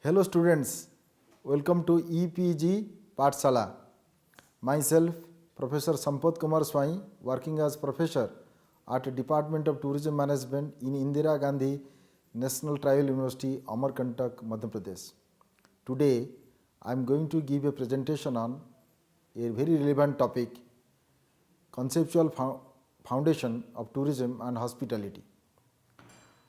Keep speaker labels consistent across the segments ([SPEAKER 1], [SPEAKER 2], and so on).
[SPEAKER 1] Hello students, welcome to EPG Pathshala. Myself, Professor Sampath Kumar Swai, working as professor at Department of Tourism Management in Indira Gandhi National Tribal University, Amarkantak, Madhya Pradesh. Today, I am going to give a presentation on a very relevant topic, conceptual foundation of tourism and hospitality.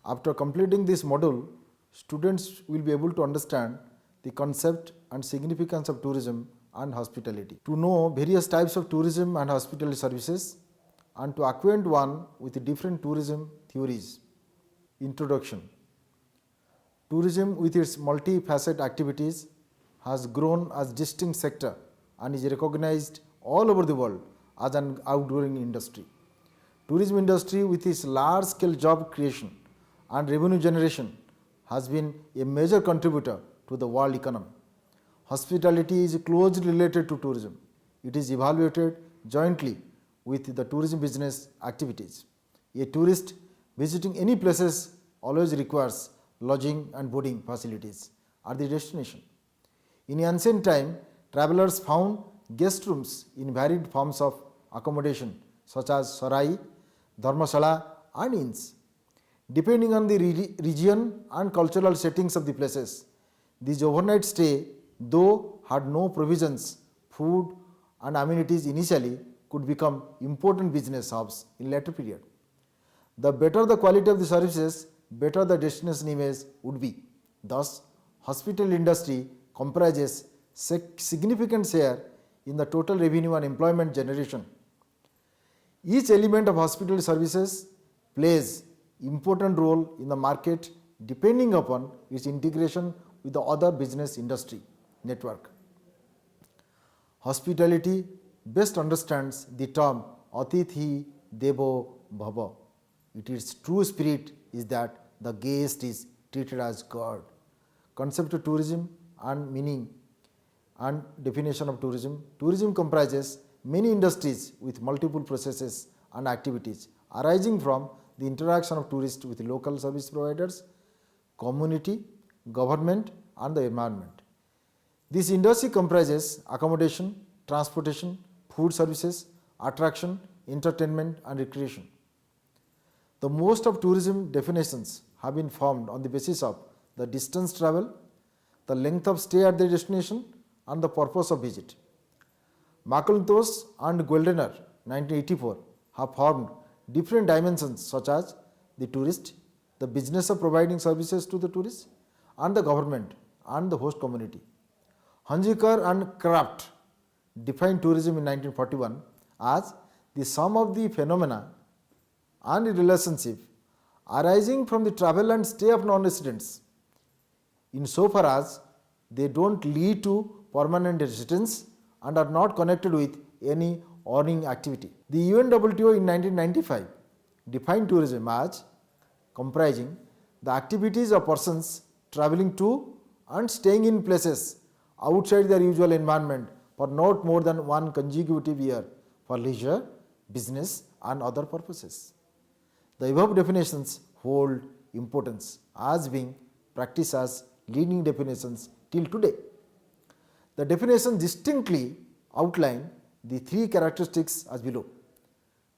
[SPEAKER 1] After completing this module, students will be able to understand the concept and significance of tourism and hospitality, to know various types of tourism and hospitality services, and to acquaint one with the different tourism theories. Introduction. Tourism with its multifaceted activities has grown as distinct sector and is recognized all over the world as an outgoing industry. Tourism industry with its large scale job creation and revenue generation has been a major contributor to the world economy. Hospitality is closely related to tourism. It is evaluated jointly with the tourism business activities. A tourist visiting any places always requires lodging and boarding facilities at the destination. In ancient time, travelers found guest rooms in varied forms of accommodation such as sarai, dharmasala and inns. Depending on the region and cultural settings of the places, these overnight stay, though had no provisions, food and amenities initially, could become important business hubs in later period. The better the quality of the services, better the destination image would be. Thus, hospital industry comprises significant share in the total revenue and employment generation. Each element of hospital services plays important role in the market depending upon its integration with the other business industry network. Hospitality best understands the term Atithi Devo Bhava. Its true spirit is that the guest is treated as God. Concept of tourism and meaning and definition of tourism. Tourism comprises many industries with multiple processes and activities arising from the interaction of tourists with local service providers, community, government and the environment. This industry comprises accommodation, transportation, food services, attraction, entertainment and recreation. The most of tourism definitions have been formed on the basis of the distance travel, the length of stay at the destination and the purpose of visit. McIntosh and Goldner 1984 have formed different dimensions such as the tourist, the business of providing services to the tourist and the government and the host community. Hunziker and Kraft defined tourism in 1941 as the sum of the phenomena and the relationship arising from the travel and stay of non-residents insofar as they don't lead to permanent residence and are not connected with any earning activity. The UNWTO in 1995 defined tourism as comprising the activities of persons traveling to and staying in places outside their usual environment for not more than one consecutive year for leisure, business and other purposes. The above definitions hold importance as being practiced as leading definitions till today. The definitions distinctly outline the three characteristics as below.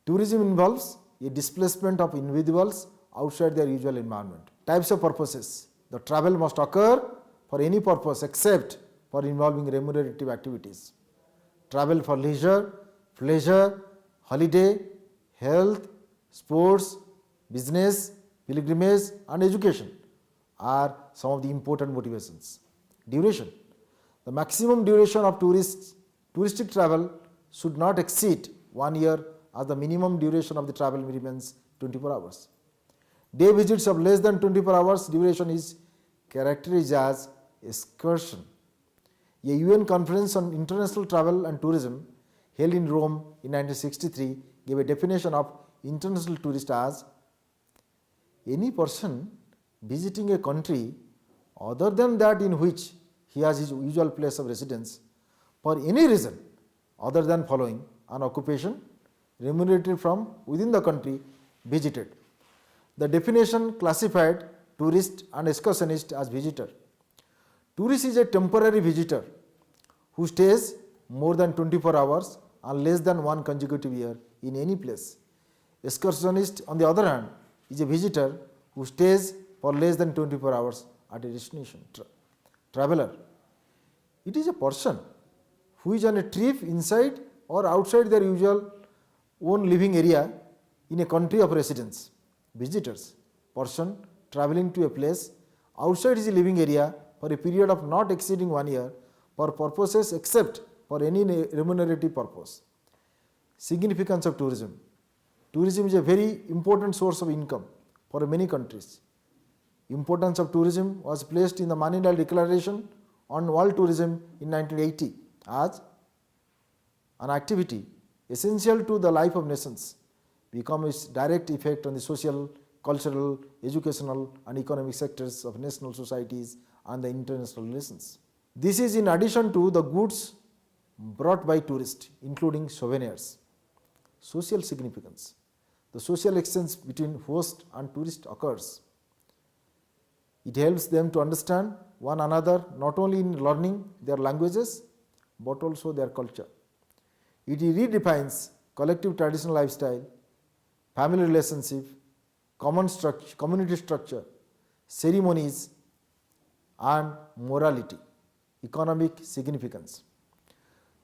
[SPEAKER 1] Tourism involves a displacement of individuals outside their usual environment. Types of purposes. The travel must occur for any purpose except for involving remunerative activities. Travel for leisure, pleasure, holiday, health, sports, business, pilgrimage and education are some of the important motivations. Duration. The maximum duration of touristic travel should not exceed 1 year as the minimum duration of the travel remains 24 hours. Day visits of less than 24 hours duration is characterized as excursion. A UN conference on international travel and tourism held in Rome in 1963 gave a definition of international tourist as any person visiting a country other than that in which he has his usual place of residence for any reason other than following: an occupation, remunerated from within the country visited. The definition classified tourist and excursionist as visitor. Tourist is a temporary visitor who stays more than 24 hours and less than one consecutive year in any place. Excursionist, on the other hand, is a visitor who stays for less than 24 hours at a destination. Traveler, it is a person who is on a trip inside or outside their usual own living area in a country of residence. Visitors, person traveling to a place outside his living area for a period of not exceeding 1 year for purposes except for any remunerative purpose. Significance of tourism. Tourism is a very important source of income for many countries. Importance of tourism was placed in the Manila Declaration on World Tourism in 1980 as an activity essential to the life of nations, become its direct effect on the social, cultural, educational and economic sectors of national societies and the international relations. This is in addition to the goods brought by tourists, including souvenirs. Social significance. The social exchange between host and tourist occurs. It helps them to understand one another not only in learning their languages but also their culture. It redefines collective traditional lifestyle, family relationship, community structure, ceremonies and morality. Economic significance.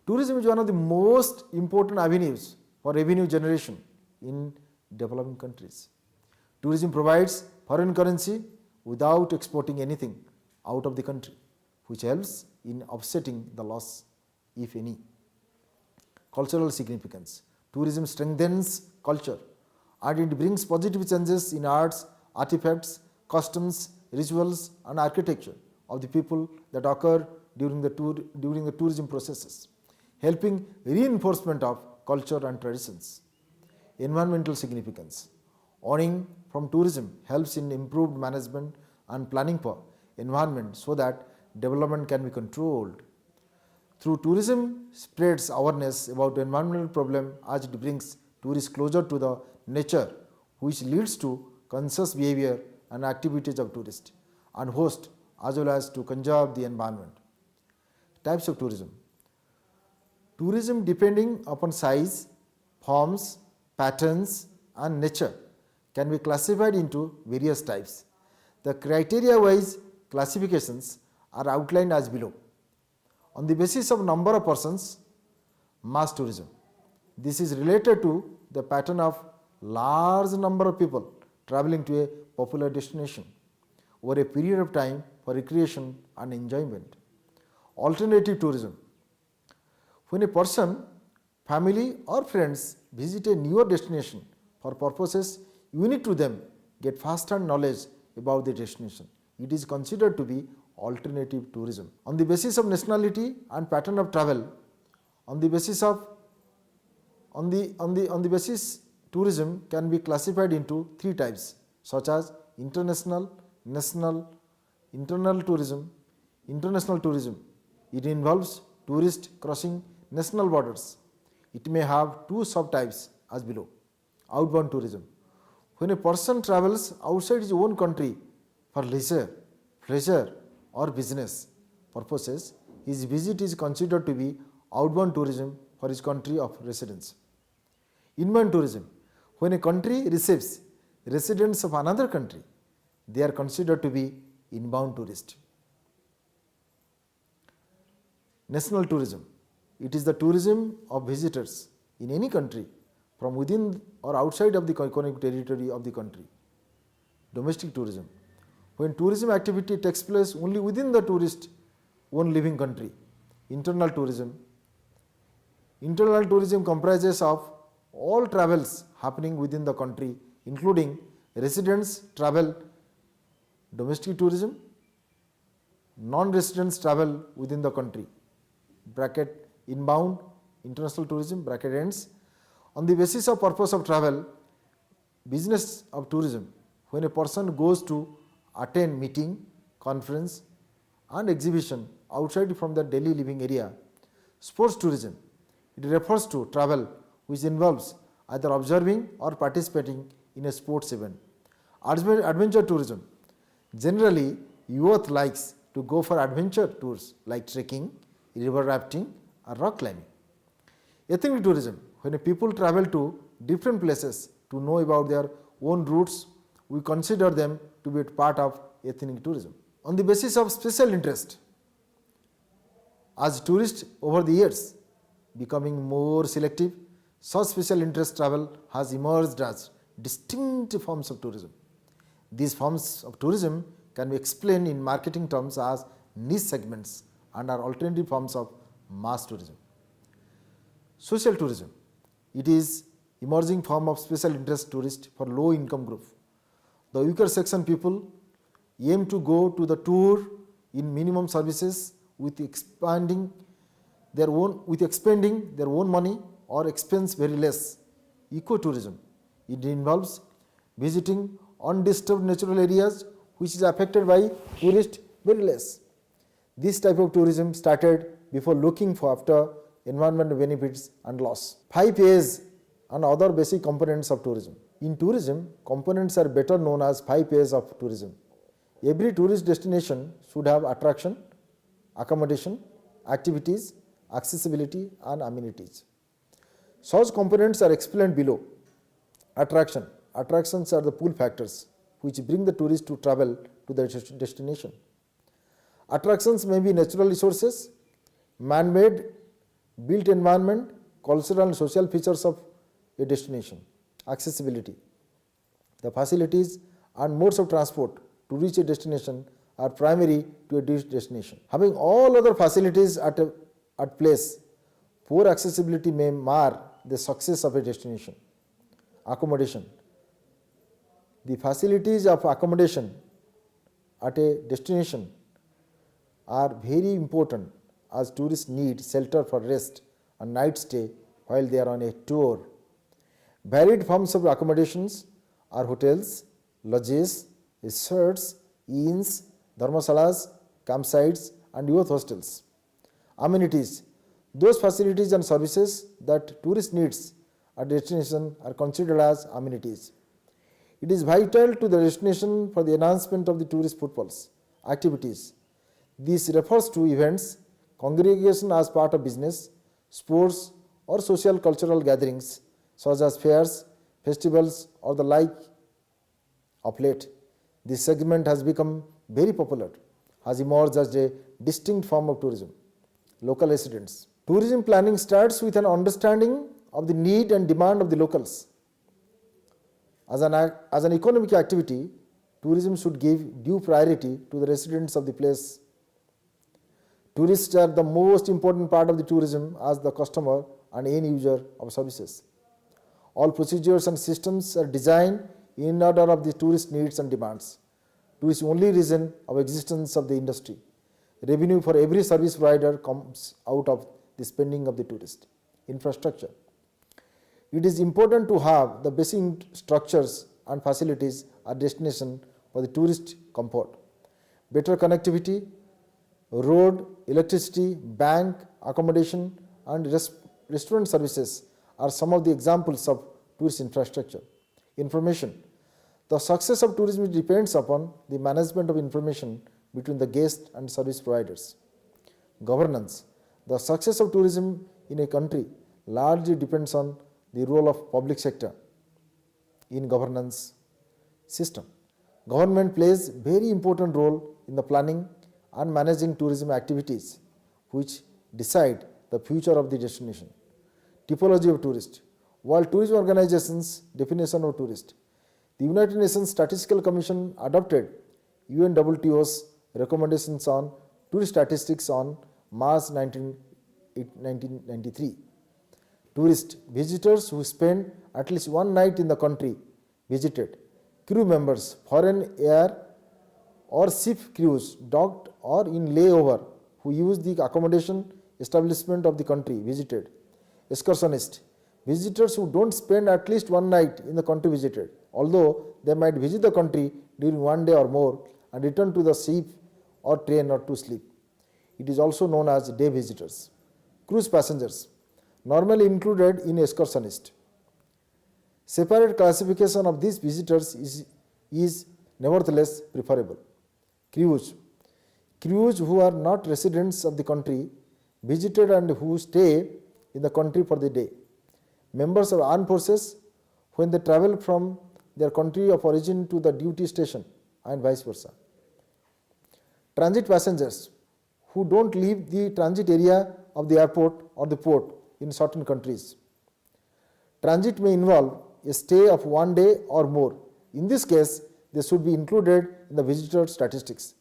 [SPEAKER 1] Tourism is one of the most important avenues for revenue generation in developing countries. Tourism provides foreign currency without exporting anything out of the country, which helps in offsetting the loss, if any. Cultural significance. Tourism strengthens culture and it brings positive changes in arts, artifacts, customs, rituals and architecture of the people that occur during the tourism processes, helping reinforcement of culture and traditions. Environmental significance. Earning from tourism helps in improved management and planning for environment so that development can be controlled. Through tourism spreads awareness about the environmental problem as it brings tourists closer to the nature, which leads to conscious behavior and activities of tourists and hosts as well as to conserve the environment. Types of tourism. Tourism, depending upon size, forms, patterns and nature, can be classified into various types. The criteria-wise classifications are outlined as below. On the basis of number of persons, mass tourism. This is related to the pattern of large number of people traveling to a popular destination over a period of time for recreation and enjoyment. Alternative tourism. When a person, family or friends visit a newer destination for purposes unique to them, get first-hand knowledge about the destination, it is considered to be alternative tourism. On the basis of nationality and pattern of travel, tourism can be classified into three types such as international, national, internal tourism. International tourism, it involves tourists crossing national borders. It may have two subtypes as below. Outbound tourism. When a person travels outside his own country for leisure, pleasure or business purposes, his visit is considered to be outbound tourism for his country of residence. Inbound tourism. When a country receives residents of another country, they are considered to be inbound tourists. National tourism. It is the tourism of visitors in any country from within or outside of the economic territory of the country. Domestic tourism. When tourism activity takes place only within the tourist's own living country. Internal tourism. Internal tourism comprises of all travels happening within the country, including residents travel. Domestic tourism. Non-residents travel within the country. Bracket inbound international tourism bracket ends. On the basis of purpose of travel, business of tourism, when a person goes to attend meeting, conference and exhibition outside from their daily living area. Sports tourism, it refers to travel which involves either observing or participating in a sports event. Adventure tourism, generally youth likes to go for adventure tours like trekking, river rafting or rock climbing. Ethnic tourism, when people travel to different places to know about their own roots, we consider them to be a part of ethnic tourism. On the basis of special interest, as tourists over the years becoming more selective, such special interest travel has emerged as distinct forms of tourism. These forms of tourism can be explained in marketing terms as niche segments and are alternative forms of mass tourism. Social tourism, it is emerging form of special interest tourist for low income group. The weaker section people aim to go to the tour in minimum services with expending their own money or expense very less. Ecotourism, it involves visiting undisturbed natural areas which is affected by tourists very less. This type of tourism started before looking for after environmental benefits and loss. 5 A's and other basic components of tourism. In tourism, components are better known as 5 A's of tourism. Every tourist destination should have attraction, accommodation, activities, accessibility and amenities. Such components are explained below. Attraction. Attractions are the pull factors which bring the tourist to travel to the destination. Attractions may be natural resources, man-made, built environment, cultural and social features of a destination. Accessibility. The facilities and modes of transport to reach a destination are primary to a destination. Having all other facilities at place, poor accessibility may mar the success of a destination. Accommodation. The facilities of accommodation at a destination are very important as tourists need shelter for rest and night stay while they are on a tour. Varied forms of accommodations are hotels, lodges, resorts, inns, dharmasalas, campsites and youth hostels. Amenities. Those facilities and services that tourist needs at destination are considered as amenities. It is vital to the destination for the enhancement of the tourist footfalls. Activities. This refers to events, congregation as part of business, sports or social cultural gatherings such as fairs, festivals or the like. Of late, this segment has become very popular, has emerged as a distinct form of tourism. Local residents. Tourism planning starts with an understanding of the need and demand of the locals. As an economic activity, tourism should give due priority to the residents of the place. Tourists are the most important part of the tourism as the customer and end user of services. All procedures and systems are designed in order of the tourist needs and demands. Tourist only reason of existence of the industry. Revenue for every service provider comes out of the spending of the tourist. Infrastructure. It is important to have the basic structures and facilities at destination for the tourist comfort. Better connectivity, road, electricity, bank, accommodation and restaurant services are some of the examples of tourist infrastructure. Information. The success of tourism depends upon the management of information between the guest and service providers. Governance. The success of tourism in a country largely depends on the role of public sector in governance system. Government plays very important role in the planning and managing tourism activities which decide the future of the destination. Typology of tourist. World Tourism Organization's definition of tourist. The United Nations Statistical Commission adopted UNWTO's recommendations on tourist statistics on March 1993. Tourist visitors who spend at least one night in the country visited. Crew members, foreign air or ship crews docked or in layover who use the accommodation establishment of the country visited. Excursionist, visitors who don't spend at least one night in the country visited, although they might visit the country during one day or more and return to the ship or train or to sleep. It is also known as day visitors. Cruise passengers, normally included in excursionist. Separate classification of these visitors is nevertheless preferable. Cruise. Crews who are not residents of the country visited and who stay in the country for the day. Members of armed forces when they travel from their country of origin to the duty station and vice versa. Transit passengers who don't leave the transit area of the airport or the port in certain countries. Transit may involve a stay of 1 day or more. In this case, they should be included in the visitor statistics.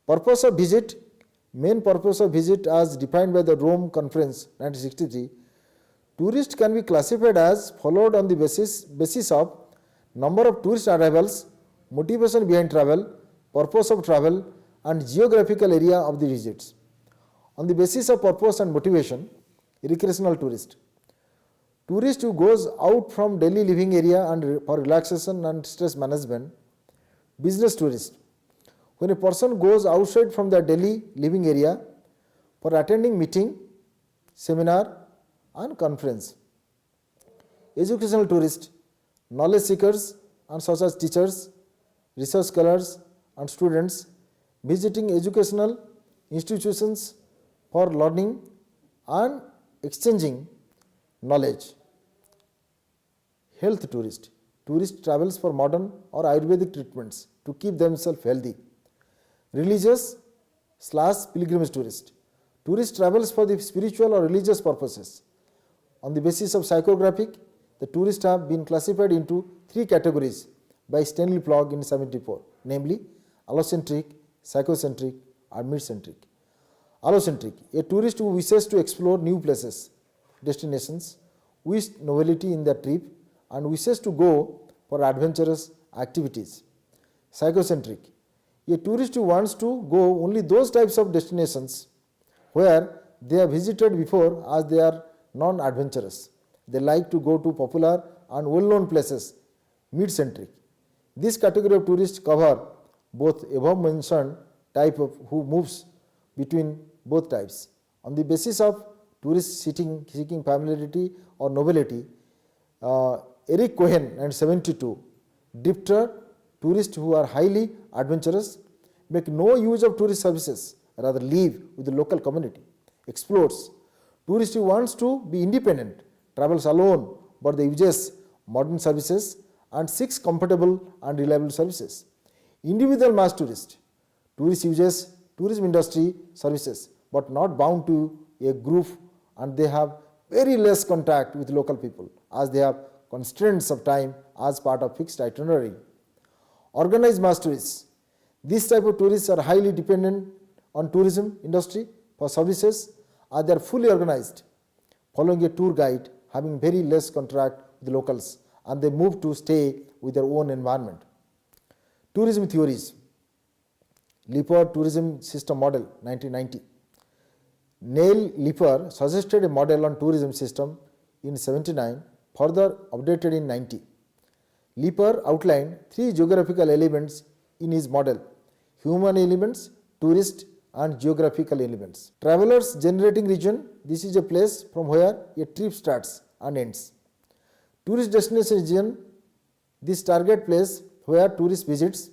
[SPEAKER 1] Purpose of visit, main purpose of visit as defined by the Rome Conference 1963, tourist can be classified as followed on the basis of number of tourist arrivals, motivation behind travel, purpose of travel and geographical area of the visits. On the basis of purpose and motivation, recreational tourist. Tourist who goes out from daily living area and for relaxation and stress management. Business tourist. When a person goes outside from their daily living area for attending meeting, seminar and conference. Educational tourist, knowledge seekers and such as teachers, research scholars and students visiting educational institutions for learning and exchanging knowledge. Health tourist, tourist travels for modern or Ayurvedic treatments to keep themselves healthy. Religious / pilgrimage tourist, tourist travels for the spiritual or religious purposes. On the basis of psychographic, the tourists have been classified into 3 categories by Stanley Plogg in 1974, namely allocentric, psychocentric and mid-centric. Allocentric, a tourist who wishes to explore new places, destinations, wishes novelty in their trip and wishes to go for adventurous activities. Psychocentric, a tourist who wants to go only those types of destinations where they have visited before as they are non-adventurous. They like to go to popular and well-known places. Mid-centric. This category of tourists cover both above mentioned type of who moves between both types. On the basis of tourists seeking familiarity or novelty, Eric Cohen and 72, drifter, tourists who are highly adventurous, make no use of tourist services, rather live with the local community. Explores, tourist who wants to be independent, travels alone but they uses modern services and seeks comfortable and reliable services. Individual mass tourist, tourist uses tourism industry services but not bound to a group and they have very less contact with local people as they have constraints of time as part of fixed itinerary. Organized mass tourists, this type of tourists are highly dependent on tourism industry for services as they are fully organized, following a tour guide, having very less contact with the locals and they move to stay with their own environment. Tourism theories, Lippert Tourism System Model 1990. Neil Lippert suggested a model on tourism system in 79, further updated in 90. Lippert outlined 3 geographical elements in his model: human elements, tourist and geographical elements. Travelers generating region, this is a place from where a trip starts and ends. Tourist destination region, this target place where tourist visits.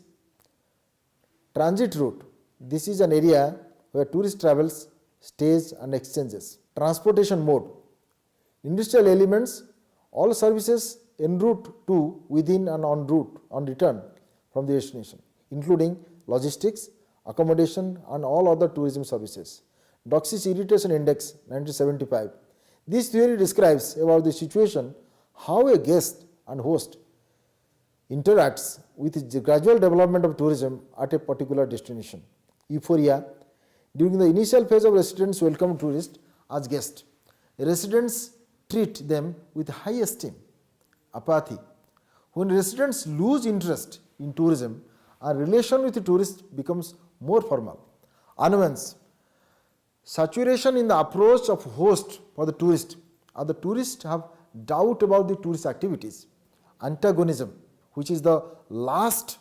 [SPEAKER 1] Transit route, this is an area where tourist travels, stays and exchanges. Transportation mode, industrial elements, all services en route to, within and en route, on return from the destination, including logistics, accommodation and all other tourism services. Doxy's Irritation Index 1975. This theory describes about the situation how a guest and host interacts with the gradual development of tourism at a particular destination. Euphoria, during the initial phase of residents welcome tourists as guests. Residents treat them with high esteem. Apathy, when residents lose interest in tourism, our relation with the tourist becomes more formal. Annoyance, saturation in the approach of host for the tourist, or the tourists have doubt about the tourist activities. Antagonism, which is the last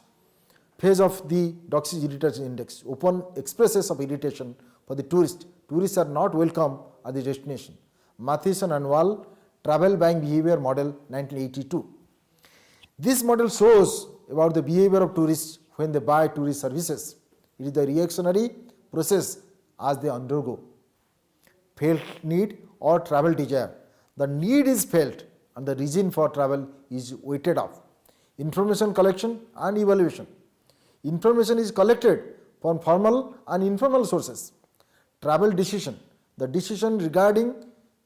[SPEAKER 1] phase of the Doxy's Irritation Index, open expresses of irritation for the tourist. Tourists are not welcome at the destination. Matheson and Wall, Travel Buying Behavior Model 1982. This model shows about the behavior of tourists when they buy tourist services. It is the reactionary process as they undergo. Felt need or travel desire. The need is felt and the reason for travel is weighted off. Information collection and evaluation. Information is collected from formal and informal sources. Travel decision. The decision regarding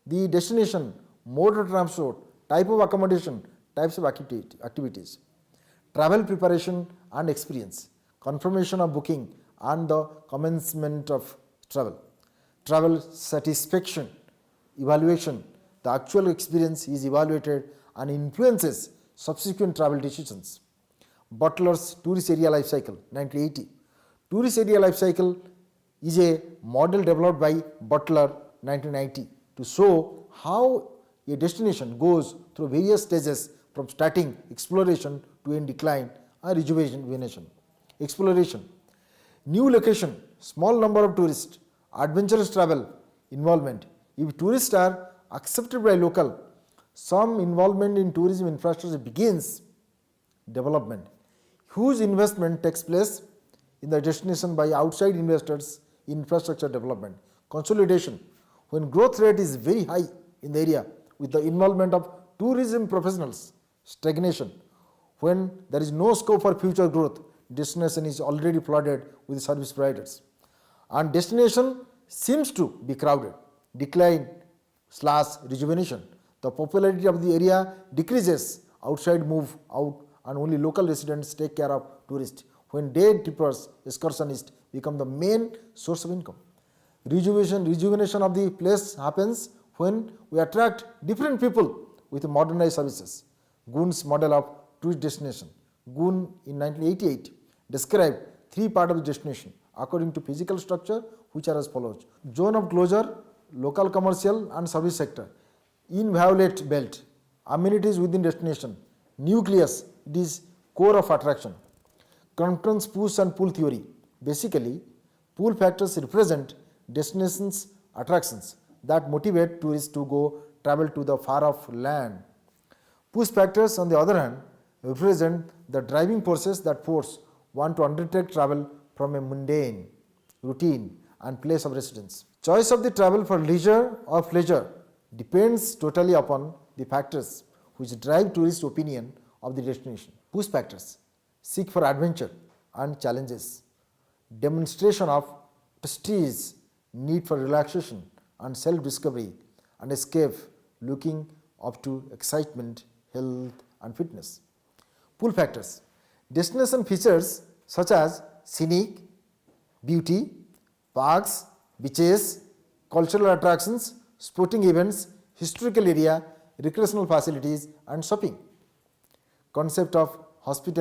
[SPEAKER 1] the destination, mode of transport, type of accommodation, types of activities. Travel preparation and experience. Confirmation of booking and the commencement of travel. Travel satisfaction, evaluation. The actual experience is evaluated and influences subsequent travel decisions. Butler's Tourist Area Life Cycle, 1980. Tourist Area Life Cycle is a model developed by Butler, 1990, to show how a destination goes through various stages from starting exploration to end decline and rejuvenation. Exploration. New location, small number of tourists, adventurous travel, involvement. If tourists are accepted by local, some involvement in tourism infrastructure begins. Development. Huge investment takes place in the destination by outside investors in infrastructure development. Consolidation. When growth rate is very high in the area with the involvement of tourism professionals. Stagnation. When there is no scope for future growth, destination is already flooded with service providers. And destination seems to be crowded. Decline / rejuvenation. The popularity of the area decreases, outside move out and only local residents take care of tourists. When day trippers, excursionists become the main source of income. Rejuvenation of the place happens when we attract different people with modernized services. Goon's model of tourist destination. Goon in 1988 described three parts of the destination according to physical structure, which are as follows. Zone of closure, local commercial and service sector. Inviolate belt, amenities within destination. Nucleus, it is core of attraction. Compton's push and pull theory. Basically, pull factors represent destinations attractions that motivate tourists to go travel to the far off land. Push factors, on the other hand, represent the driving forces that force one to undertake travel from a mundane, routine and place of residence. Choice of the travel for leisure or pleasure depends totally upon the factors which drive tourist opinion of the destination. Push factors seek for adventure and challenges, demonstration of prestige, need for relaxation and self-discovery and escape, looking up to excitement, health and fitness. Pull factors. Destination features such as scenic, beauty, parks, beaches, cultural attractions, sporting events, historical area, recreational facilities and shopping. Concept of hospitality